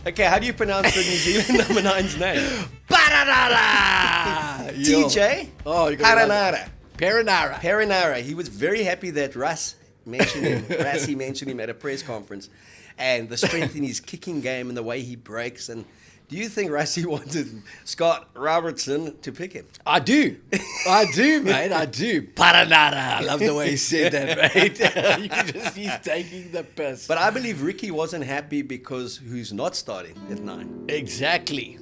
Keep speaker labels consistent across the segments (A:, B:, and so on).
A: Okay, how do you pronounce the New Zealand number 9's name?
B: Paranara!
A: TJ
B: Oh, you got
A: Paranara.
B: Paranara.
A: Paranara. He was very happy that Rassie mentioned him at a press conference, and the strength in his kicking game and the way he breaks. And do you think Rassie wanted Scott Robertson to pick him?
B: I do, mate. I do. Paranara. I love the way he said that, mate. He's taking the piss.
A: But I believe Ricky wasn't happy because who's not starting at 9?
B: Exactly.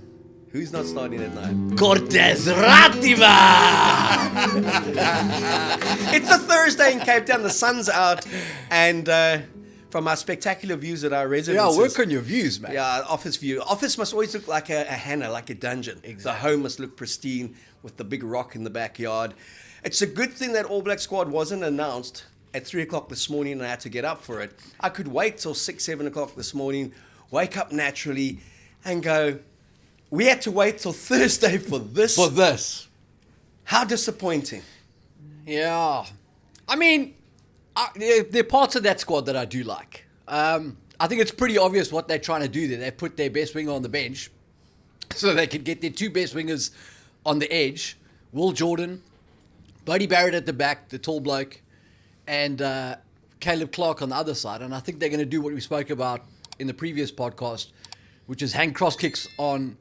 A: Who's not starting at 9?
B: Cortez Ratima!
A: It's a Thursday in Cape Town. The sun's out, and from our spectacular views at our residences.
B: Yeah, work on your views, man.
A: Yeah, office view. Office must always look like a Hannah, like a dungeon.
B: Exactly.
A: The home must look pristine with the big rock in the backyard. It's a good thing that All Black squad wasn't announced at 3 o'clock this morning and I had to get up for it. I could wait till 6, 7 o'clock this morning, wake up naturally, and go, we had to wait till Thursday for this?
B: For this.
A: How disappointing.
B: Yeah. I mean, there are parts of that squad that I do like. I think it's pretty obvious what they're trying to do there. They put their best winger on the bench so they can get their two best wingers on the edge. Will Jordan, Bodie Barrett at the back, the tall bloke, and Caleb Clark on the other side. And I think they're going to do what we spoke about in the previous podcast, which is hang cross kicks on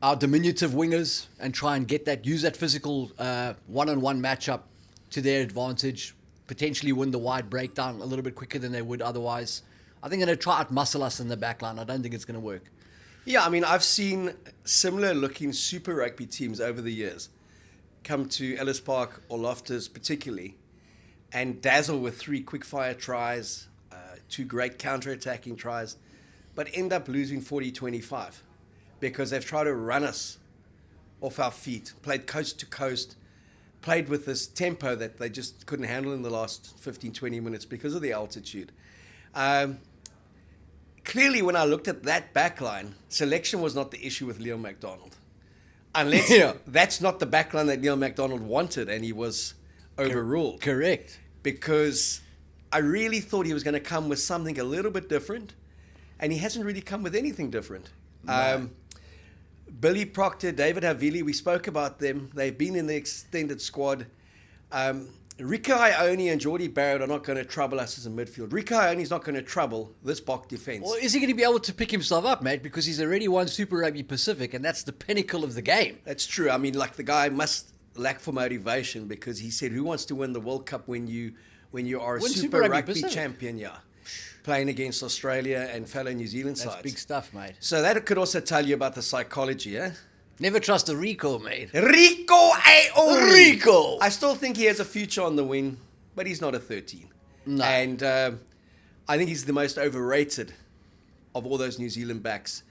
B: our diminutive wingers and try and use that physical one-on-one matchup to their advantage, potentially win the wide breakdown a little bit quicker than they would otherwise. I think they're going to try out muscle us in the back line. I don't think it's going to work.
A: Yeah, I mean, I've seen similar-looking Super Rugby teams over the years come to Ellis Park or Loftus particularly and dazzle with 3 quick-fire tries, 2 great counter-attacking tries, but end up losing 40-25 because they've tried to run us off our feet, played coast to coast, played with this tempo that they just couldn't handle in the last 15, 20 minutes because of the altitude. Clearly, when I looked at that backline, selection was not the issue with Leo McDonald. Unless that's not the backline that Leo McDonald wanted and he was overruled.
B: Correct.
A: Because I really thought he was going to come with something a little bit different, and he hasn't really come with anything different.
B: No.
A: Billy Proctor, David Havili, we spoke about them. They've been in the extended squad. Rico Ione and Geordie Barrett are not going to trouble us as a midfield. Rico Ione's not going to trouble this Bok defence.
B: Well, is he going to be able to pick himself up, mate? Because he's already won Super Rugby Pacific, and that's the pinnacle of the game.
A: That's true. I mean, like, the guy must lack for motivation because he said, who wants to win the World Cup when you are a Super Rugby champion? Yeah. Playing against Australia and fellow New Zealand sides.
B: That's big stuff, mate.
A: So that could also tell you about the psychology, eh?
B: Never trust a Rico, mate.
A: Rico Ione!
B: Rico!
A: I still think he has a future on the wing, but he's not a 13.
B: No.
A: And I think he's the most overrated of all those New Zealand backs.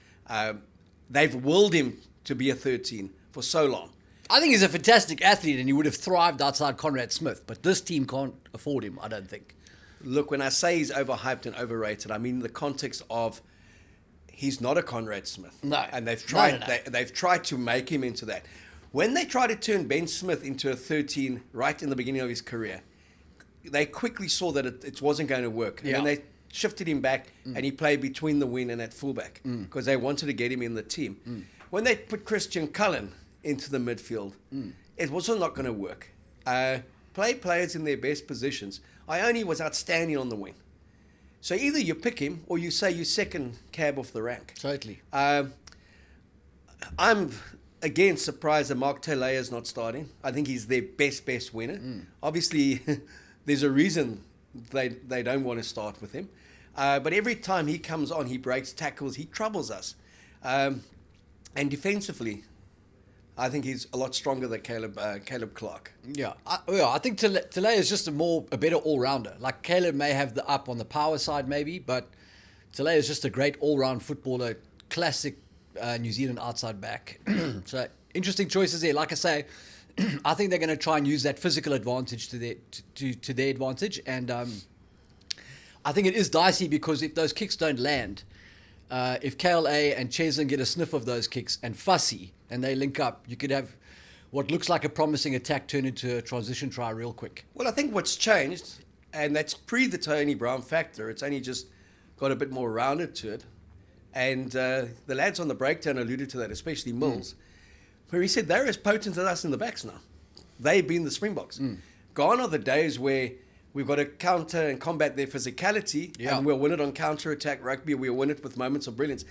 A: They've willed him to be a 13 for so long.
B: I think he's a fantastic athlete and he would have thrived outside Conrad Smith, but this team can't afford him, I don't think.
A: Look, when I say he's overhyped and overrated, I mean in the context of he's not a Conrad Smith.
B: No.
A: And they've tried
B: No.
A: They've tried to make him into that. When they tried to turn Ben Smith into a 13 right in the beginning of his career, they quickly saw that it wasn't going to work. And then they shifted him back and he played between the wing and at fullback because they wanted to get him in the team. When they put Christian Cullen into the midfield, it was not going to work. Play players in their best positions. Ione was outstanding on the wing. So either you pick him or you say you second cab off the rank.
B: Totally.
A: I'm, again, surprised that Mark Taylor is not starting. I think he's their best winner. Obviously, there's a reason they don't want to start with him. But every time he comes on, he breaks tackles, he troubles us. And defensively, I think he's a lot stronger than Caleb Clark.
B: Yeah, I think Tele is just a better all-rounder. Like Caleb may have the up on the power side maybe, but Tele is just a great all-round footballer, classic New Zealand outside back. So interesting choices there. Like I say, I think they're going to try and use that physical advantage to their advantage. And I think it is dicey because if those kicks don't land, if KLA and Cheslin get a sniff of those kicks and Fussy and they link up, you could have what looks like a promising attack turn into a transition try real quick.
A: Well, I think what's changed, and that's pre the Tony Brown factor, it's only just got a bit more rounded to it, And the lads on the breakdown alluded to that, especially Mills, where he said they're as potent as us in the backs now. They've been the Springboks. Gone are the days where we've got to counter and combat their physicality, and we'll win it on counter-attack rugby, we'll win it with moments of brilliance.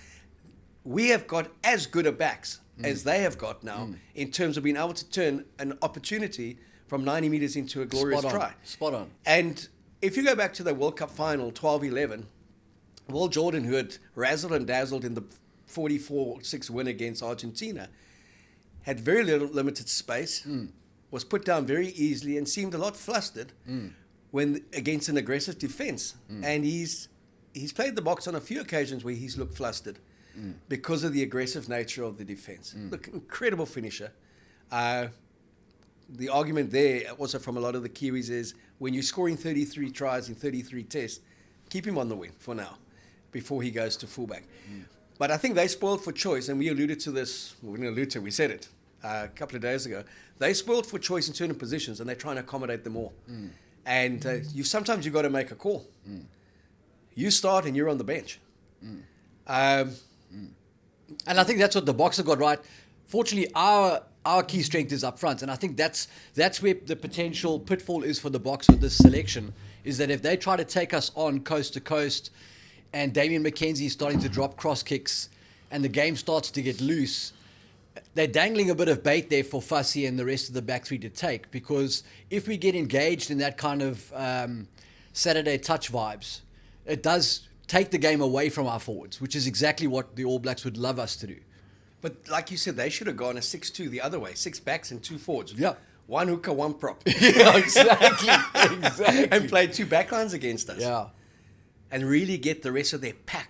A: We have got as good a backs as they have got now in terms of being able to turn an opportunity from 90 metres into a glorious try.
B: Spot on.
A: And if you go back to the World Cup final, 12-11, Will Jordan, who had razzled and dazzled in the 44-6 win against Argentina, had very little limited space, was put down very easily and seemed a lot flustered when against an aggressive defence. And he's played the Boks on a few occasions where he's looked flustered because of the aggressive nature of the defence. Look, incredible finisher. The argument there also from a lot of the Kiwis is when you're scoring 33 tries in 33 tests, keep him on the wing for now before he goes to fullback. But I think they spoiled for choice, and we alluded to this, we said it a couple of days ago. They spoiled for choice in certain positions, and they're trying to accommodate them all. And sometimes you've got to make a call. You start and you're on the bench.
B: And I think that's what the Boks have got right. Fortunately, our key strength is up front, and I think that's where the potential pitfall is for the Boks with this selection, is that if they try to take us on coast to coast, and Damian McKenzie is starting to drop cross kicks, and the game starts to get loose, they're dangling a bit of bait there for Fussy and the rest of the back three to take, because if we get engaged in that kind of Saturday touch vibes, it does take the game away from our forwards, which is exactly what the All Blacks would love us to do.
A: But like you said, they should have gone a 6-2 the other way, 6 backs and 2 forwards.
B: Yeah.
A: One hooker, one prop.
B: Yeah, exactly.
A: And play 2 backlines against us.
B: Yeah.
A: And really get the rest of their pack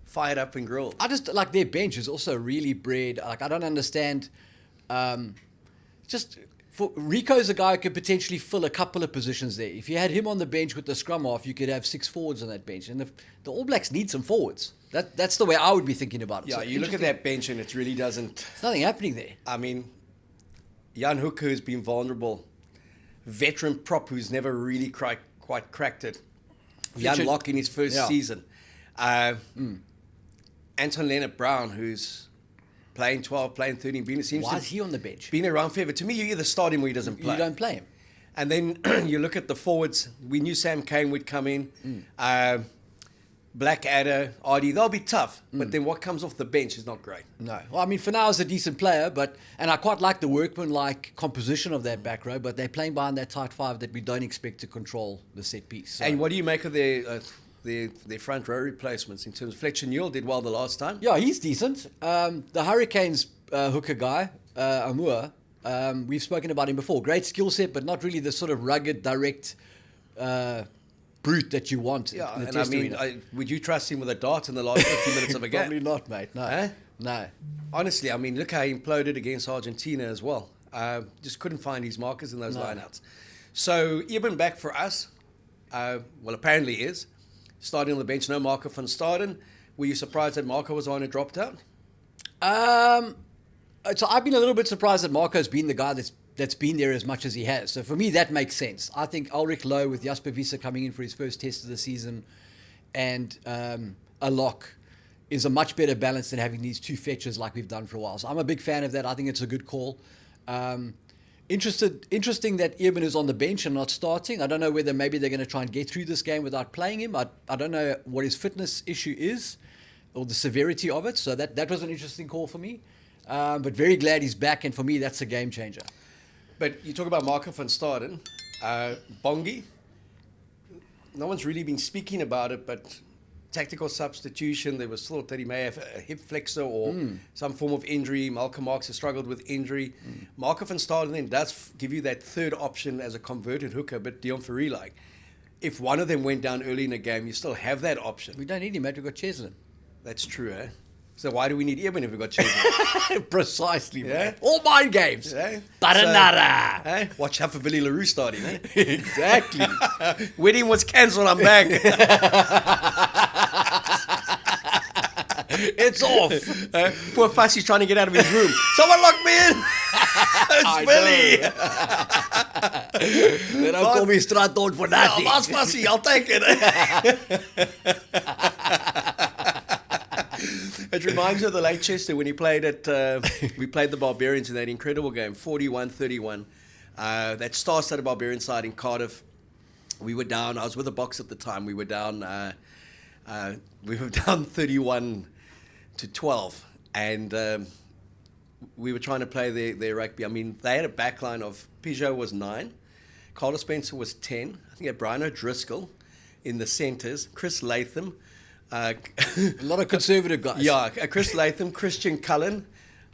A: fired up and grilled.
B: I just like their bench is also really bred. Like, I don't understand. Just for Rico's a guy who could potentially fill a couple of positions there. If you had him on the bench with the scrum half, you could have 6 forwards on that bench. And the All Blacks need some forwards. That's the way I would be thinking about it.
A: Yeah,
B: So
A: you look at that bench and it really doesn't.
B: There's nothing happening there.
A: I mean, Jan Hooker has been vulnerable. Veteran prop who's never really quite cracked it. Jan Locke in his first season. Anton Leonard-Brown, who's playing 12, playing 13.
B: Why is he on the bench?
A: Been around forever. To me, you either start him or he doesn't play.
B: You don't play him.
A: And then you look at the forwards. We knew Sam Cane would come in. Blackadder, Ardie, they'll be tough. But then what comes off the bench is not great.
B: No. Well, I mean, Fanau is a decent player, and I quite like the workman-like composition of that back row, but they're playing behind that tight 5 that we don't expect to control the set piece. So.
A: And what do you make of their front row replacements in terms of Fletcher Newell did well the last time?
B: Yeah, he's decent. The Hurricanes hooker guy, Amua, we've spoken about him before. Great skill set, but not really the sort of rugged, direct brute that you want.
A: Yeah,
B: in the
A: and
B: test
A: I mean,
B: arena.
A: would you trust him with a dart in the last 50 minutes of a game?
B: Probably not, mate. No.
A: Huh?
B: No.
A: Honestly, I mean, look how he imploded against Argentina as well. Just couldn't find his markers in those lineouts. So, Eben back for us. Well, apparently is. Starting on the bench, no Marco van Staden. Were you surprised that Marco was on and dropped out?
B: So I've been a little bit surprised that Marco's been the guy that's been there as much as he has. So for me, that makes sense. I think Ulrich Lowe with Jasper Wiese coming in for his first test of the season and a lock is a much better balance than having these 2 fetchers like we've done for a while. So I'm a big fan of that. I think it's a good call. Interesting that Eben is on the bench and not starting. I don't know whether maybe they're going to try and get through this game without playing him. I don't know what his fitness issue is or the severity of it. So that was an interesting call for me. But very glad he's back, and for me, that's a game changer.
A: But you talk about Marco van Staden, Bongi. No one's really been speaking about it, but tactical substitution. There was thought that he may have a hip flexor or some form of injury. Malcolm Marx has struggled with injury. Marco van Staden then does give you that third option as a converted hooker, but Dion Fourie-like. If one of them went down early in the game, you still have that option.
B: We don't need him, mate. We've got Cheslin.
A: That's true, eh? So why do we need Eben if we've got Cheslin?
B: Precisely,
A: Yeah?
B: man. All mind games.
A: Yeah?
B: Baranara.
A: Eh? Watch out for Billy LaRue starting, eh?
B: Exactly.
A: Wedding was cancelled, I'm back.
B: It's off.
A: Poor Fussy's trying to get out of his room. Someone lock me in. It's Billy.
B: They don't call me Straton for nothing.
A: Last Fussy, I'll take it. It reminds me of the late Chester when he played at, we played the Barbarians in that incredible game, 41-31. That star-studded Barbarian side in Cardiff. We were down, I was with the Boks at the time, we were down 31-12. And we were trying to play their rugby. I mean, they had a backline of, Peugeot was 9, Carlos Spencer was 10, I think Brian O'Driscoll in the centres, Chris Latham.
B: A lot of conservative guys.
A: Yeah, Chris Latham, Christian Cullen,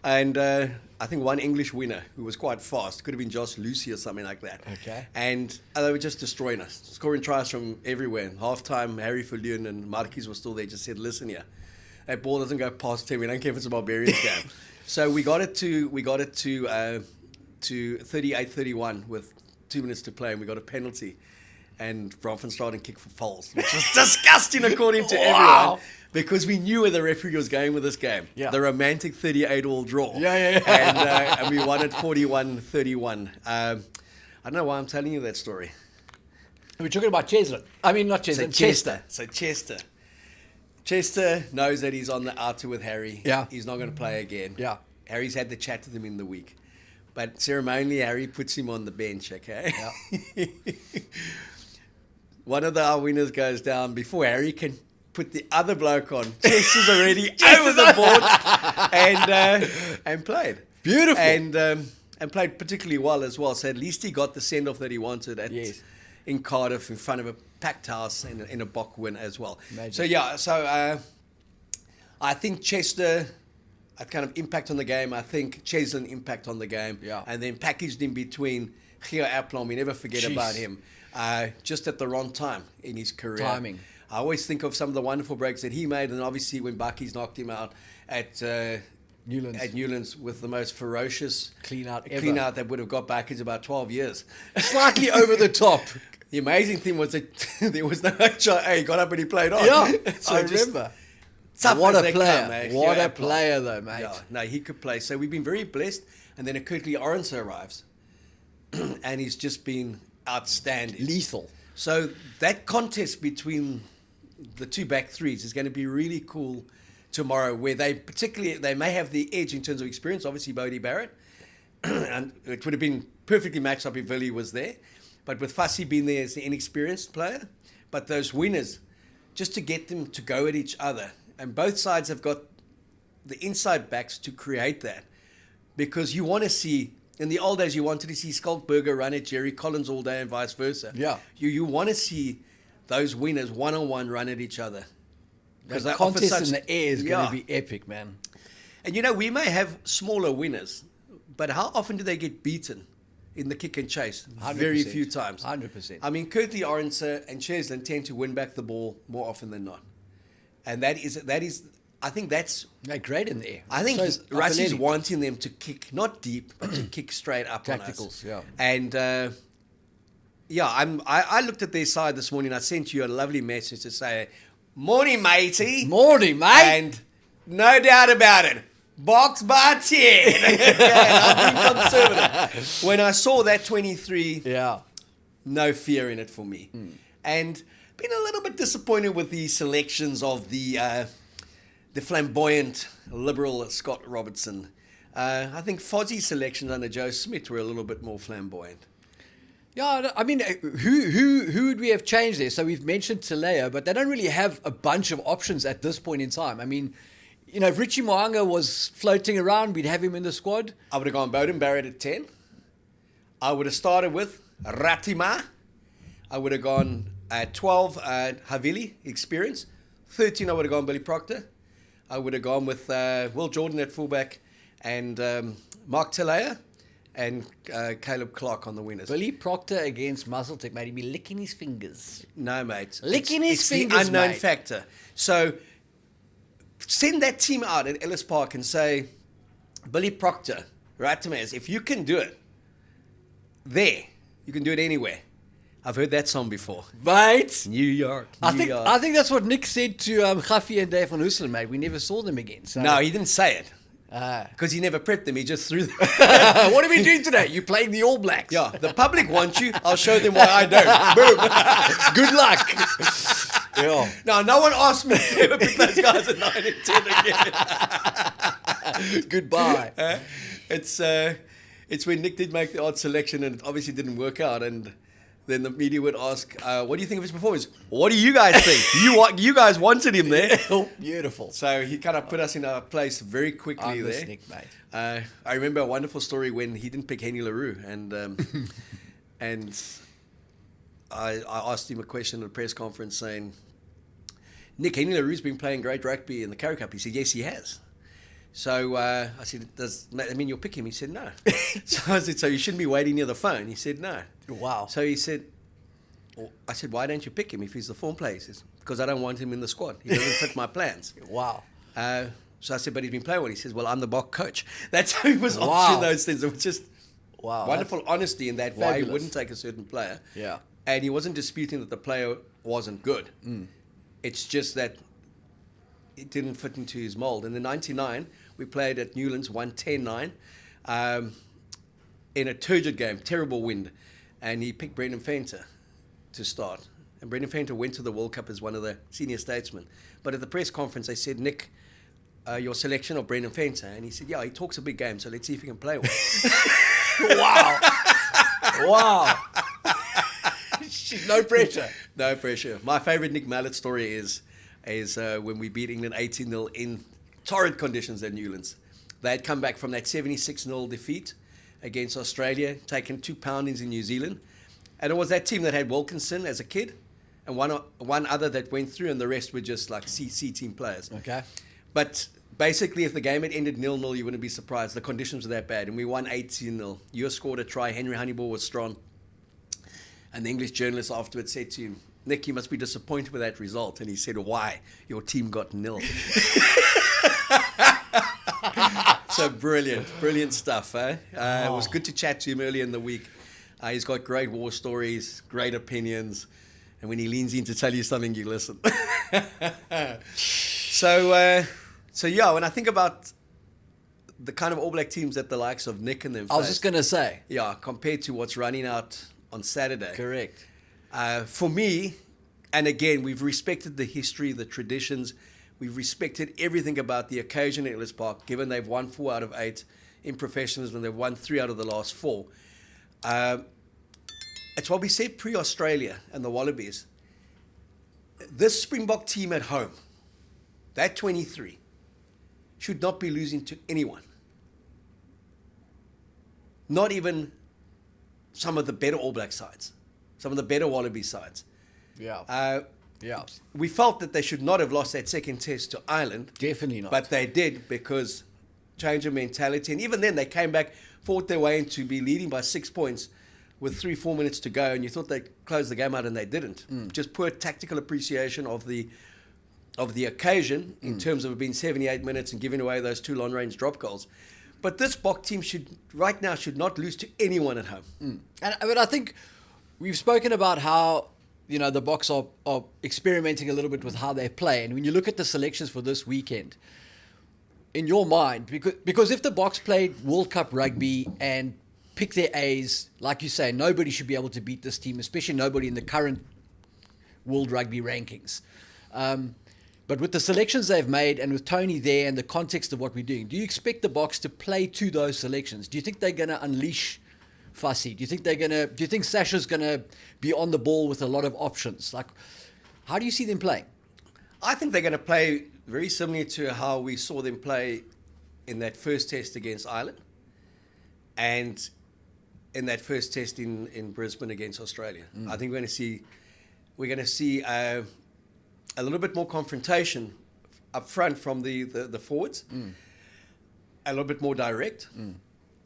A: and I think one English winner who was quite fast. Could have been Josh Lucy or something like that.
B: Okay.
A: And they were just destroying us, scoring tries from everywhere. Half-time, Harry Verleun and Marquis were still there, just said, listen here, that ball doesn't go past 10. We don't care if it's a Barbarians game. So we got it to 38-31 with 2 minutes to play, and we got a penalty. And Bronfman started kick for fouls, which was disgusting according to everyone, because we knew where the referee was going with this game. Yeah. The romantic 38-all draw. And we won it 41-31. I don't know why I'm telling you that story.
B: We're talking about Chester. I mean, not Chester, Chester.
A: So Chester knows that he's on the outer with Harry.
B: Yeah.
A: He's not going to play again.
B: Yeah.
A: Harry's had the chat with him in the week. But ceremonially, Harry puts him on the bench, okay? Yeah. One of our winners goes down before Harry can put the other bloke on. Chester's already over the board and played.
B: Beautiful.
A: And played particularly well as well. So at least he got the send-off that he wanted in Cardiff in front of a packed house in a Bok win as well. Imagine. So, yeah, I think Chester had kind of impact on the game. I think Cheslin impact on the game.
B: Yeah.
A: And then packaged in between Keo Zels, we never forget about him. Just at the wrong time in his career.
B: Timing.
A: I always think of some of the wonderful breaks that he made, and obviously when Bucky's knocked him out at Newlands with the most ferocious
B: clean out
A: that would have got Bucky's about 12 years.
B: Slightly over the top.
A: The amazing thing was that there was no HIA. He got up and he played on.
B: Yeah, so I remember. What a player. What a player, though, mate.
A: Yeah, no, he could play. So we've been very blessed. And then a Kirkley Orense arrives. And he's just been outstanding.
B: Lethal.
A: So that contest between the two back threes is going to be really cool tomorrow, where they may have the edge in terms of experience. Obviously, Bodie Barrett. And it would have been perfectly matched up if Willie was there. But with Fussy being there as the inexperienced player, but those winners, just to get them to go at each other. And both sides have got the inside backs to create that. Because you want to see, in the old days, you wanted to see Skulkberger run at Jerry Collins all day and vice versa.
B: Yeah.
A: You want to see those winners one-on-one run at each other.
B: Because the contest in the air is going to be epic, man.
A: And, we may have smaller winners, but how often do they get beaten in the kick and chase?
B: 100%.
A: Very few times.
B: 100%.
A: I mean, Kirkley Orense and Cheslin tend to win back the ball more often than not. And that is, I think that's...
B: They're great in the air.
A: I think Rusty's wanting them to kick, not deep, but to kick straight up on us.
B: Tacticals, yeah.
A: And, I looked at their side this morning. I sent you a lovely message to say, morning, matey.
B: Morning, mate.
A: And no doubt about it, Boks by 10. I've been conservative. When I saw that 23, no fear in it for me. And been a little bit disappointed with the selections of the flamboyant liberal Scott Robertson. I think Fozzie's selections under Joe Smith were a little bit more flamboyant.
B: Yeah, I mean, who would we have changed there? So we've mentioned Talea, but they don't really have a bunch of options at this point in time. I mean, if Richie Moanga was floating around, we'd have him in the squad.
A: I would have gone Bowden Barrett at 10. I would have started with Ratima. I would have gone at 12, Havili, experience. 13, I would have gone Billy Proctor. I would have gone with Will Jordan at fullback and Mark Talea and Caleb Clark on the winners.
B: Billy Proctor against Muzzletech, mate. He'd be licking his fingers.
A: No, mate.
B: Licking his fingers,
A: the unknown
B: mate.
A: factor. So send that team out at Ellis Park and say, Billy Proctor, Ratimaz, if you can do it there, you can do it anywhere. I've heard that song before.
B: Right.
A: New York.
B: I think that's what Nick said to Ghafi and Dave van Husselen, mate. We never saw them again. So.
A: No, he didn't say it. Because he never prepped them. He just threw them.
B: What are we doing today? You're playing the All Blacks.
A: Yeah, the public wants you. I'll show them why I don't. Boom.
B: Good luck. Yeah.
A: No one asked me to ever pick those guys at 9 and 10 again.
B: Goodbye.
A: It's when Nick did make the odd selection and it obviously didn't work out, and then the media would ask, what do you think of his performance? What do you guys think? You guys wanted him there.
B: Oh, beautiful.
A: So he kind of put us in our place very quickly there.
B: Nick, mate.
A: I remember a wonderful story when he didn't pick Henny LaRue, and I asked him a question at a press conference saying, Nick, Henny LaRue's been playing great rugby in the Currie Cup. He said, yes, he has. So I said, does that mean you'll pick him? He said, no. So I said, so you shouldn't be waiting near the phone? He said, no.
B: Wow.
A: So he said, I said, why don't you pick him if he's the form player? He says, because I don't want him in the squad. He doesn't fit my plans.
B: Wow.
A: So I said, but he's been playing well. He says, well, I'm the Boks coach. That's how he was answering those things. It was just wonderful honesty in that
B: fabulous.
A: why he wouldn't take a certain player.
B: Yeah.
A: And he wasn't disputing that the player wasn't good. It's just that it didn't fit into his mold. In the 99, we played at Newlands, won 10-9 in a turgid game, terrible wind. And he picked Brendan Fenter to start. And Brendan Fenter went to the World Cup as one of the senior statesmen. But at the press conference, they said, Nick, your selection of Brendan Fenter. And he said, yeah, he talks a big game, so let's see if he can play well.
B: Wow. Wow. No pressure.
A: No pressure. My favourite Nick Mallett story is when we beat England 18-0 in torrid conditions at Newlands. They had come back from that 76-0 defeat against Australia, taken 2 poundings in New Zealand. And it was that team that had Wilkinson as a kid and one other that went through, and the rest were just like C team players.
B: Okay.
A: But basically, if the game had ended 0-0, you wouldn't be surprised. The conditions were that bad. And we won 18-0. You scored a try. Henry Honeyball was strong. And the English journalist afterwards said to him, Nick, you must be disappointed with that result. And he said, why? Your team got 0. So brilliant stuff. It was good to chat to him earlier in the week. He's got great war stories, great opinions. And when he leans in to tell you something, you listen. So yeah, when I think about the kind of All Black teams that the likes of Nick and them
B: I was just going to say.
A: Yeah, compared to what's running out on Saturday.
B: Correct.
A: For me, and again, we've respected the history, the traditions. We've respected everything about the occasion at Ellis Park, given they've won 4 out of 8 in professionalism. They've won 3 out of the last 4. It's what we said pre-Australia and the Wallabies. This Springbok team at home, that 23, should not be losing to anyone. Not even some of the better All Black sides, some of the better Wallaby sides.
B: Yeah. Yeah.
A: We felt that they should not have lost that second test to Ireland.
B: Definitely not.
A: But they did, because change of mentality. And even then, they came back, fought their way into be leading by 6 points with 3-4 minutes to go. And you thought they'd close the game out, and they didn't. Just poor tactical appreciation of the occasion in terms of it being 78 minutes and giving away those 2 long-range drop goals. But this Boks team should not lose to anyone at home.
B: But I think we've spoken about how, you know, the Boks are experimenting a little bit with how they play. And when you look at the selections for this weekend, in your mind, because if the Boks played World Cup rugby and pick their A's, like you say, nobody should be able to beat this team, especially nobody in the current World Rugby rankings. But with the selections they've made and with Tony there and the context of what we're doing, do you expect the Boks to play to those selections? Do you think they're going to unleash Fussy? Do you think Sasha's going to be on the ball with a lot of options? Like, how do you see them playing?
A: I think they're going to play very similar to how we saw them play in that first test against Ireland and in that first test in Brisbane against Australia. I think we're going to see a little bit more confrontation up front from the forwards, a little bit more direct.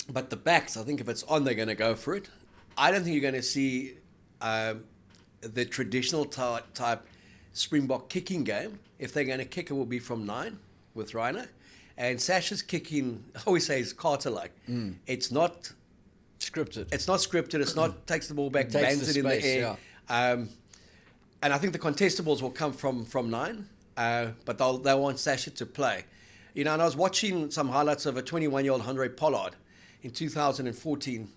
A: But the backs, I think if it's on, they're going to go for it. I don't think you're going to see the traditional type Springbok kicking game. If they're going to kick, it will be from 9 with Reiner. And Sasha's kicking, I always say, is Carter-like. It's not
B: scripted.
A: It's not scripted. It's not takes the ball back, bangs it in the air.
B: Yeah.
A: And I think the contestables will come from 9, but they'll want Sasha to play. You know, and I was watching some highlights of a 21-year-old Andre Pollard in 2014,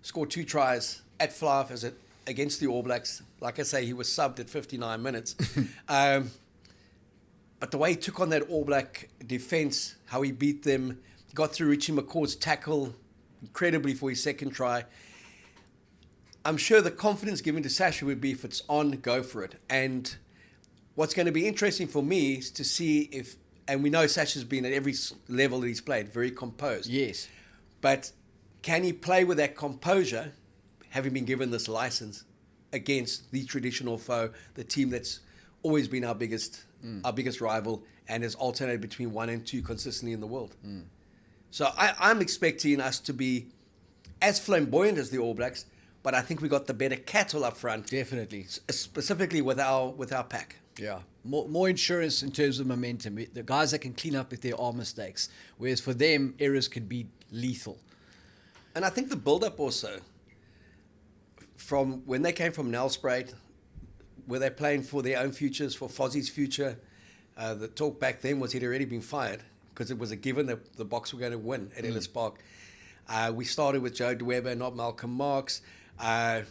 A: scored 2 tries at fly-off as against the All Blacks, like I say, he was subbed at 59 minutes. But the way he took on that All Black defence, how he beat them, got through Richie McCaw's tackle incredibly for his second try. I'm sure the confidence given to Sasha would be, if it's on, go for it. And what's going to be interesting for me is to see if, and we know Sasha's been at every level that he's played, very composed.
B: Yes.
A: But can he play with that composure, having been given this license, against the traditional foe, the team that's always been our biggest rival and has alternated between 1 and 2 consistently in the world. So I'm expecting us to be as flamboyant as the All Blacks, but I think we got the better cattle up front.
B: Definitely.
A: Specifically with our pack.
B: Yeah. More insurance in terms of momentum. The guys that can clean up if there are mistakes. Whereas for them, errors could be lethal.
A: And I think the build-up also, from when they came from Nelspruit, were they playing for their own futures, for Fozzie's future? The talk back then was he'd already been fired because it was a given that the Boks were going to win at Ellis Park. We started with Joe Weber, not Malcolm Marx. Our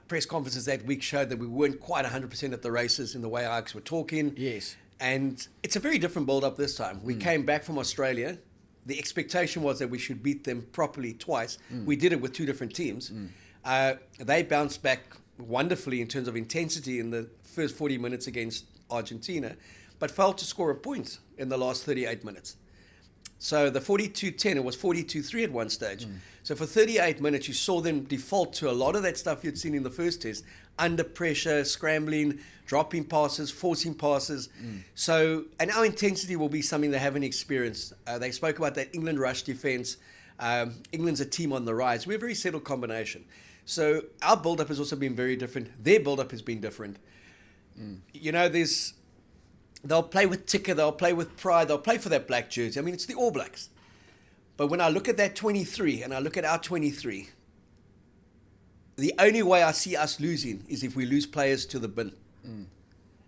A: press conferences that week showed that we weren't quite 100% at the races in the way Ajax were talking.
B: Yes.
A: And it's a very different build-up this time. We came back from Australia. The expectation was that we should beat them properly twice. We did it with 2 different teams. They bounced back wonderfully in terms of intensity in the first 40 minutes against Argentina, but failed to score a point in the last 38 minutes. So the 42-10, it was 42-3 at one stage. So for 38 minutes, you saw them default to a lot of that stuff you'd seen in the first test, under pressure, scrambling, dropping passes, forcing passes. So, and our intensity will be something they haven't experienced. They spoke about that England rush defense. England's a team on the rise. We're a very settled combination. So our build-up has also been very different. Their build-up has been different. You know, they'll play with ticker, they'll play with pride, they'll play for that black jersey. I mean, it's the All Blacks. But when I look at that 23 and I look at our 23, the only way I see us losing is if we lose players to the bin.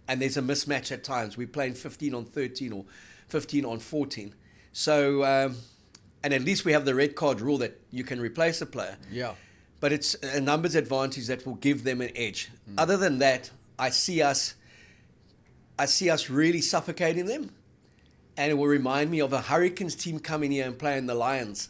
A: And there's a mismatch at times. We're playing 15 on 13 or 15 on 14. So, and at least we have the red card rule that you can replace a player.
B: Yeah.
A: But it's a numbers advantage that will give them an edge. Other than that, I see us really suffocating them. And it will remind me of a Hurricanes team coming here and playing the Lions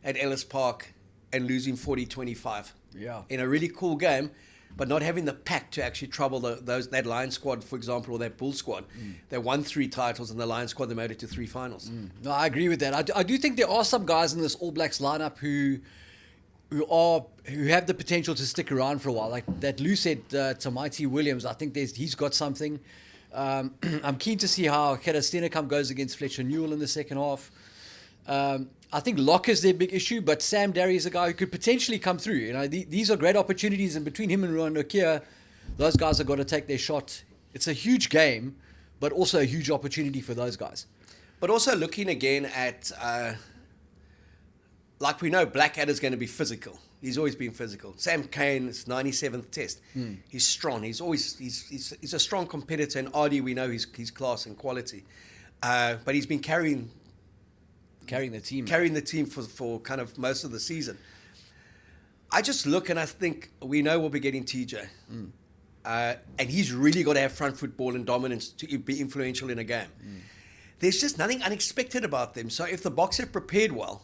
A: at Ellis Park and losing 40-25.
B: Yeah.
A: In a really cool game, but not having the pack to actually trouble that Lions squad, for example, or that Bull squad. They won 3 titles, and the Lions squad, they made it to 3 finals.
B: No, I agree with that. I do think there are some guys in this All Blacks lineup who have the potential to stick around for a while. Like that Lou said, Tamaiti Williams, I think he's got something. I'm keen to see how Gerard Steenekamp goes against Fletcher Newell in the second half. I think Locke is their big issue, but Sam Darry is a guy who could potentially come through. You know, these are great opportunities, and between him and Ruan Nokia, those guys have got to take their shot. It's a huge game, but also a huge opportunity for those guys.
A: But also looking again at, like we know, Blackadder's going to be physical. He's always been physical. Sam Cane's 97th test. He's strong. He's a strong competitor. And Ardie, we know his class and quality. But he's been carrying the team for kind of most of the season. I just look and I think we know we'll be getting TJ. And he's really got to have front foot ball and dominance to be influential in a game. There's just nothing unexpected about them. So if the Boks have prepared well,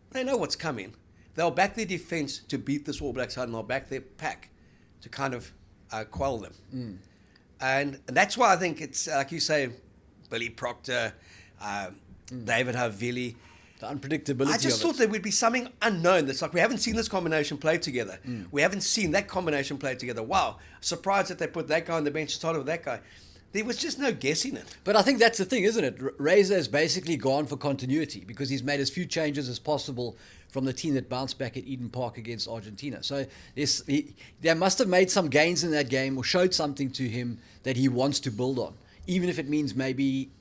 A: they know what's coming. They'll back their defense to beat this All Blacks side, and they'll back their pack to kind of quell them. And that's why I think it's, like you say, Billy Proctor, David Havili.
B: The unpredictability
A: I just thought there would be something unknown. That's like, we haven't seen this combination play together. We haven't seen that combination play together. Wow. Surprised that they put that guy on the bench and started with that guy. There was just no guessing it.
B: But I think that's the thing, isn't it? Razor has basically gone for continuity because he's made as few changes as possible from the team that bounced back at Eden Park against Argentina. So they must have made some gains in that game or showed something to him that he wants to build on, even if it means maybe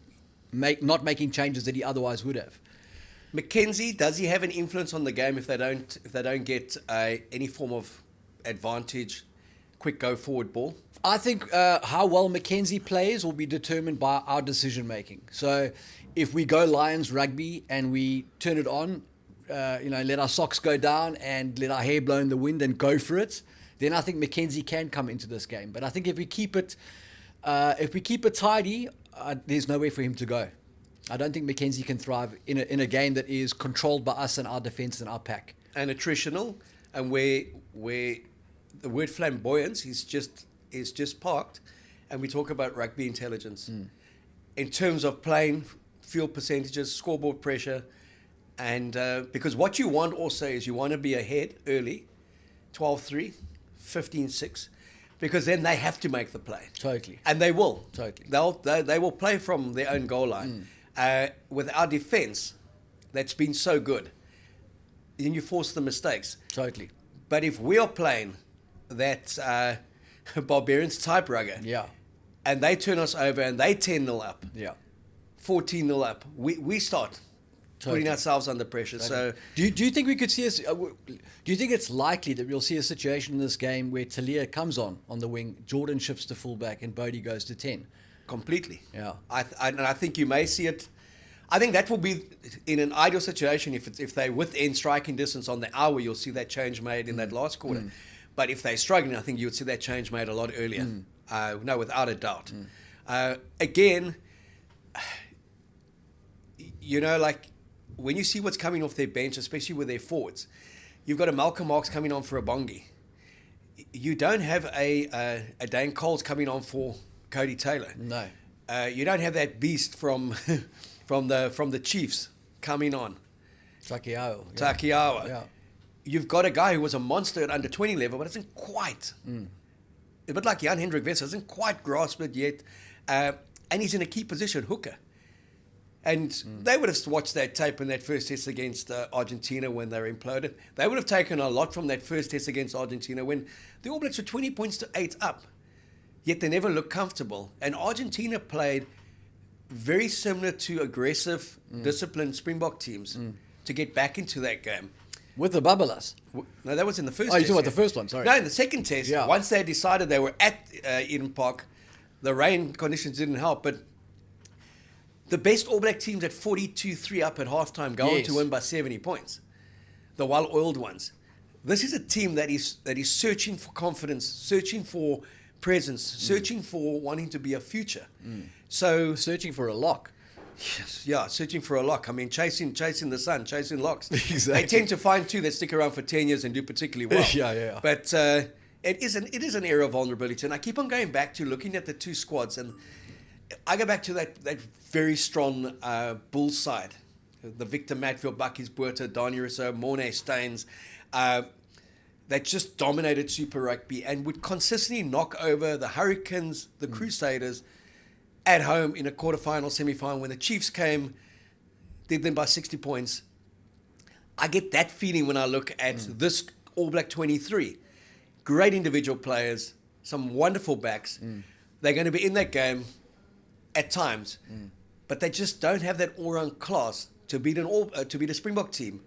B: not making changes that he otherwise would have.
A: McKenzie, does he have an influence on the game if they don't get any form of advantage, quick go forward ball?
B: I think how well McKenzie plays will be determined by our decision making. So if we go Lions rugby and we turn it on, let our socks go down and let our hair blow in the wind and go for it, then I think Mackenzie can come into this game. But I think if we keep it tidy, there's nowhere for him to go. I don't think Mackenzie can thrive in a game that is controlled by us and our defence and our pack.
A: And attritional, and where the word flamboyance is just parked, and we talk about rugby intelligence in terms of playing, field percentages, scoreboard pressure, and because what you want also is you want to be ahead early, 12-3, 15-6, because then they have to make the play.
B: Totally.
A: And they will.
B: Totally.
A: They will play from their own goal line. With our defence, that's been so good, then you force the mistakes.
B: Totally.
A: But if we are playing that Barbarians type rugger, and they turn us over and they 10-0 up, 14-0 up, we start putting ourselves under pressure. So,
B: do you think we could see us? Do you think it's likely that we'll see a situation in this game where Talia comes on the wing, Jordan shifts to fullback, and Bodie goes to 10?
A: Completely.
B: Yeah.
A: And I think you may see it. I think that will be in an ideal situation if they're within striking distance on the hour. You'll see that change made in that last quarter. But if they're struggling, I think you would see that change made a lot earlier. No, without a doubt. Again, like when you see what's coming off their bench, especially with their forwards, you've got a Malcolm Marx coming on for a Bongi. You don't have a Dan Coles coming on for Cody Taylor.
B: No.
A: You don't have that beast from the Chiefs coming on.
B: Takiawa.
A: Yeah. You've got a guy who was a monster at under 20 level, but isn't quite. A bit like Jan Hendrik Wessel, hasn't quite grasped it yet. And he's in a key position, hooker. And they would have watched that tape in that first test against Argentina when they were imploded. They would have taken a lot from that first test against Argentina when the All Blacks were 20 points to 8 up. Yet they never looked comfortable. And Argentina played very similar to aggressive, disciplined Springbok teams to get back into that game.
B: With the Bubbalas?
A: No, that was in the first
B: test. Oh, you're talking about the first one, sorry.
A: No, in the second test, once they decided they were at Eden Park, the rain conditions didn't help, but the best All Black teams at 42-3 up at halftime go on to win by 70 points. The well-oiled ones. This is a team that is searching for confidence, searching for presence, searching for wanting to be a future. So
B: searching for a lock.
A: Yes, yeah, searching for a lock. I mean, chasing the sun, chasing locks.
B: Exactly.
A: They tend to find two that stick around for 10 years and do particularly well.
B: Yeah.
A: But it is an area of vulnerability, and I keep on going back to looking at the two squads, and I go back to that very strong Bulls side, the Victor Midfield, Bucky's Buerta, Donny Rousseau, Mornay Staines, that just dominated Super Rugby and would consistently knock over the Hurricanes, the Crusaders, at home in a quarterfinal, semi-final. When the Chiefs came, did them by 60 points. I get that feeling when I look at this All Black 23. Great individual players, some wonderful backs. They're going to be in that game at times, but they just don't have that all-round class to beat a Springbok team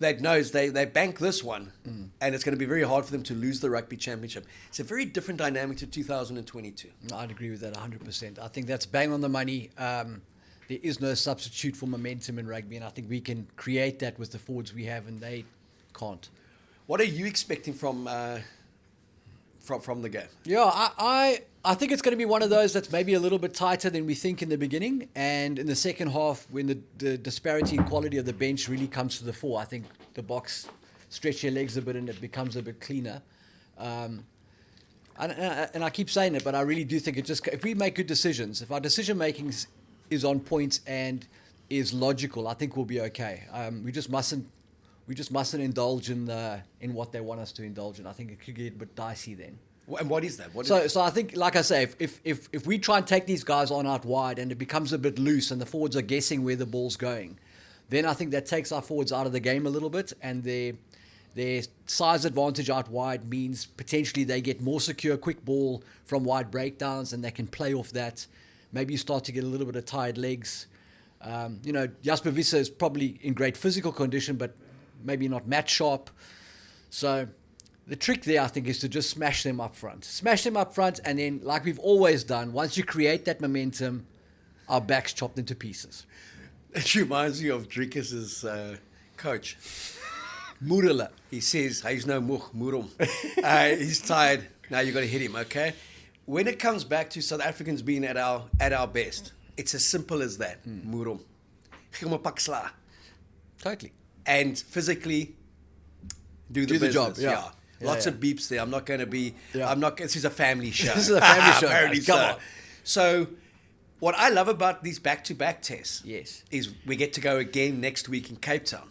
A: that knows they bank this one, and it's going to be very hard for them to lose the Rugby Championship. It's a very different dynamic to 2022.
B: I'd agree with that 100%. I think that's bang on the money. There is no substitute for momentum in rugby, and I think we can create that with the forwards we have, and they can't.
A: What are you expecting from the game?
B: Yeah, I think it's going to be one of those that's maybe a little bit tighter than we think in the beginning, and in the second half, when the disparity in quality of the bench really comes to the fore, I think the Boks stretch their legs a bit and it becomes a bit cleaner. And I keep saying it, but I really do think if we make good decisions, if our decision making is on point and is logical, I think we'll be okay. We just mustn't indulge in what they want us to indulge in. I think it could get a bit dicey then.
A: And what is that?
B: So I think, like I say, if we try and take these guys on out wide and it becomes a bit loose and the forwards are guessing where the ball's going, then I think that takes our forwards out of the game a little bit, and their size advantage out wide means potentially they get more secure, quick ball from wide breakdowns, and they can play off that. Maybe you start to get a little bit of tired legs. Jasper Visser is probably in great physical condition, but maybe not match sharp. So the trick there, I think, is to just smash them up front. And then, like we've always done, once you create that momentum, our backs chopped into pieces.
A: It reminds me of Driekus' coach.
B: Murala.
A: He says, he's no much, murum. He's tired. Now you got to hit him, okay? When it comes back to South Africans being at our best, it's as simple as that. Murum. Paksla.
B: Totally.
A: And physically do the
B: job.
A: business. Yeah. Lots of beeps there. I'm not going to be.
B: Yeah.
A: This is a family show.
B: This is a family show.
A: Apparently
B: Come
A: so.
B: on.
A: So, what I love about these back-to-back tests,
B: Yes,
A: is we get to go again next week in Cape Town.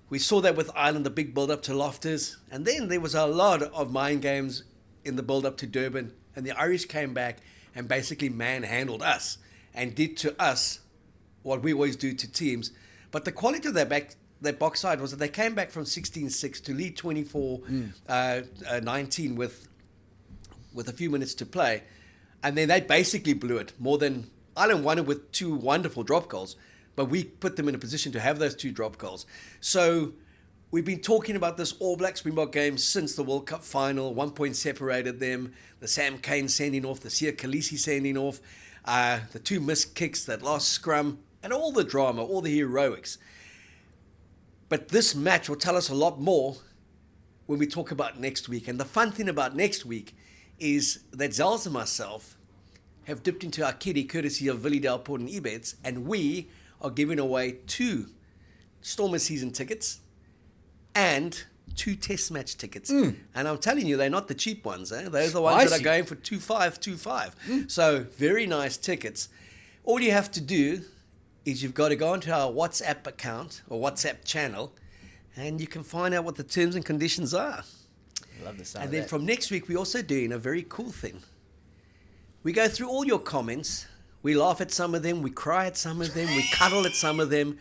A: We saw that with Ireland, the big build-up to Loftus, and then there was a lot of mind games in the build-up to Durban, and the Irish came back and basically manhandled us and did to us what we always do to teams. But the quality of that box side was that they came back from 16-6 to lead 24-19 with a few minutes to play. And then they basically blew it more than Ireland won it with 2 wonderful drop goals, but we put them in a position to have those 2 drop goals. So we've been talking about this All Black Springbok game since the World Cup final. 1 point separated them. The Sam Cane sending off, the Sia Khaleesi sending off, the 2 missed kicks, that last scrum, and all the drama, all the heroics. But this match will tell us a lot more when we talk about next week. And the fun thing about next week is that Zels and myself have dipped into our kitty courtesy of Willie Delport and Ebeds, and we are giving away 2 Stormer season tickets and 2 test match tickets. And I'm telling you, they're not the cheap ones. Those are the ones that are going for 2,525. So very nice tickets. All you have to do is you've got to go into our WhatsApp account or WhatsApp channel, and you can find out what the terms and conditions are.
B: Love the sound
A: And
B: of
A: then
B: that.
A: from next week, we're also doing a very cool thing. We go through all your comments. We laugh at some of them. We cry at some of them. We cuddle at some of them.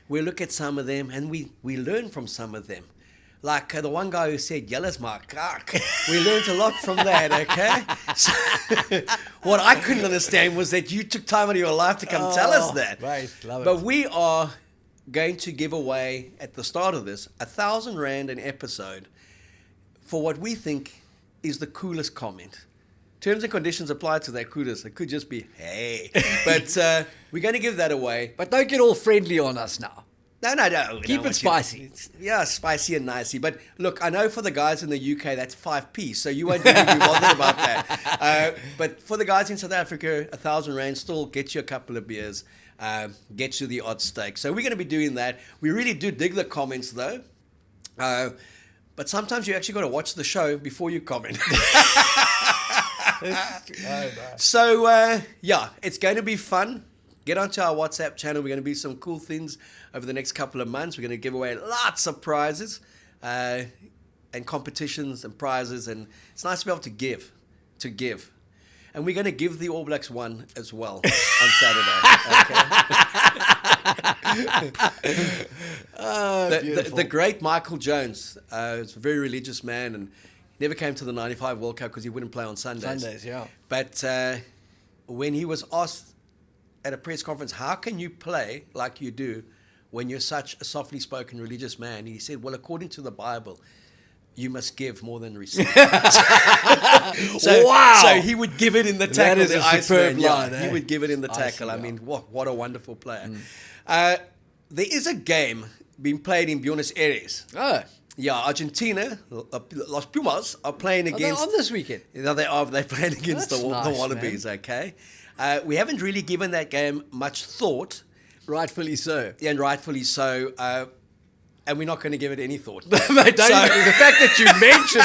A: We look at some of them, and we learn from some of them. Like the one guy who said, "Yeller's my cock." We learned a lot from that, okay? So, what I couldn't understand was that you took time out of your life to come tell us that.
B: Right, love it.
A: But we are going to give away, at the start of this, 1,000 Rand an episode for what we think is the coolest comment. Terms and conditions apply to that coolest. It could just be, hey. But we're going to give that away.
B: But don't get all friendly on us now.
A: No.
B: Keep it spicy.
A: Yeah, spicy and nicey. But look, I know for the guys in the UK, that's 5p, so you won't really be bothered about that. But for the guys in South Africa, 1,000 Rand still gets you a couple of beers, gets you the odd steak. So we're going to be doing that. We really do dig the comments, though. But sometimes you actually got to watch the show before you comment. So, yeah, it's going to be fun. Get onto our WhatsApp channel. We're going to do some cool things over the next couple of months. We're going to give away lots of prizes and competitions and prizes. And it's nice to be able to give. And we're going to give the All Blacks one as well on Saturday. Okay? The great Michael Jones is a very religious man and never came to the 95 World Cup because he wouldn't play on Sundays.
B: Yeah.
A: But when he was asked at a press conference, how can you play like you do when you're such a softly spoken religious man? He said, well, according to the Bible, you must give more than receive. So he would give it in the tackle.
B: That is a superb line.
A: He would give it in the tackle. I mean, what a wonderful player. There is a game being played in Buenos Aires.
B: Oh.
A: Yeah, Argentina, Los Pumas, are playing against...
B: Are they on this weekend?
A: No, they are. They're playing against the
B: nice,
A: Wallabies,
B: man.
A: okay? We haven't really given that game much thought.
B: Rightfully so.
A: And rightfully so. And we're not going to give it any thought.
B: Mate, the fact that you mentioned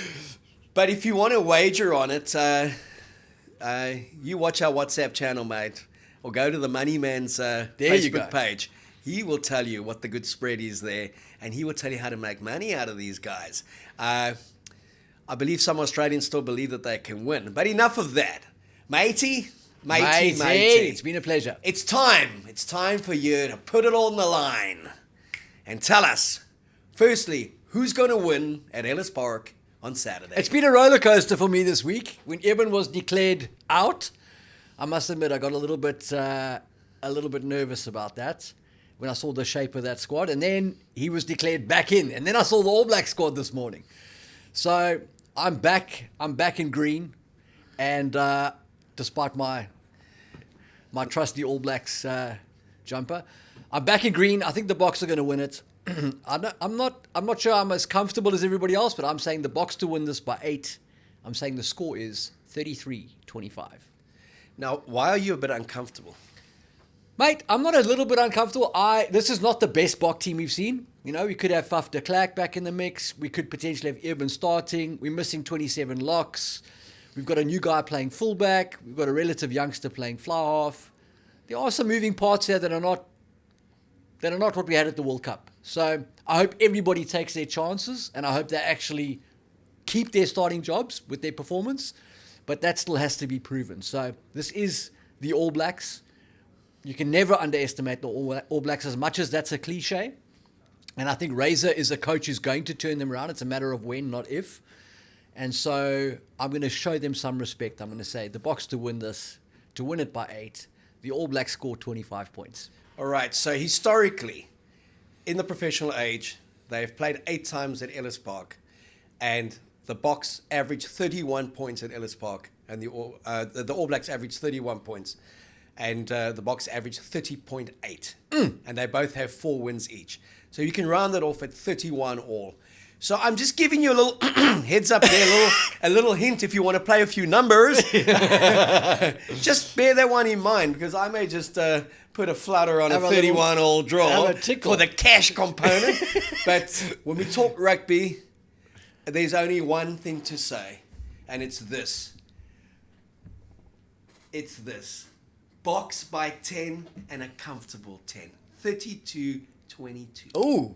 B: this.
A: But if you want to wager on it, you watch our WhatsApp channel, mate, or go to the Money Man's Facebook page. He will tell you what the good spread is there, and he will tell you how to make money out of these guys. I believe some Australians still believe that they can win. But enough of that. Matey.
B: It's been a pleasure.
A: It's time. It's time for you to put it all on the line and tell us, firstly, who's going to win at Ellis Park on Saturday.
B: It's been a roller coaster for me this week. When Eben was declared out, I must admit I got a little bit nervous about that when I saw the shape of that squad, and then he was declared back in, and then I saw the All Black squad this morning. So I'm back in green, and despite my trusty All Blacks jumper, I'm back in green. I think the Boks are going to win it. I'm not sure I'm as comfortable as everybody else, but I'm saying the Boks to win this by 8. I'm saying the score is 33-25.
A: Now, why are you a bit uncomfortable?
B: Mate, I'm not a little bit uncomfortable. This is not the best Bok team we've seen. You know, we could have Faf de Klerk back in the mix. We could potentially have Urban starting. We're missing 27 locks. We've got a new guy playing fullback. We've got a relative youngster playing fly half. There are some moving parts here that are not what we had at the World Cup. So I hope everybody takes their chances, and I hope they actually keep their starting jobs with their performance. But that still has to be proven. So this is the All Blacks. You can never underestimate the All Blacks, as much as that's a cliche. And I think Razor is a coach who's going to turn them around. It's a matter of when, not if. And so I'm going to show them some respect. I'm going to say the Boks to win this, to win it by 8. The All Blacks score 25 points.
A: All right, so historically, in the professional age, they've played 8 times at Ellis Park, and the Boks averaged 31 points at Ellis Park, and the All Blacks averaged 31 points, and the Boks averaged 30.8, and they both have 4 wins each. So you can round it off at 31 all. So I'm just giving you a little heads up there, a little hint if you want to play a few numbers. Just bear that one in mind, because I may just put a flutter on a 31 all draw for the cash component. But when we talk rugby, there's only one thing to say, and it's this. It's this. Boks by 10 and a comfortable 10. 32-22.
B: Ooh.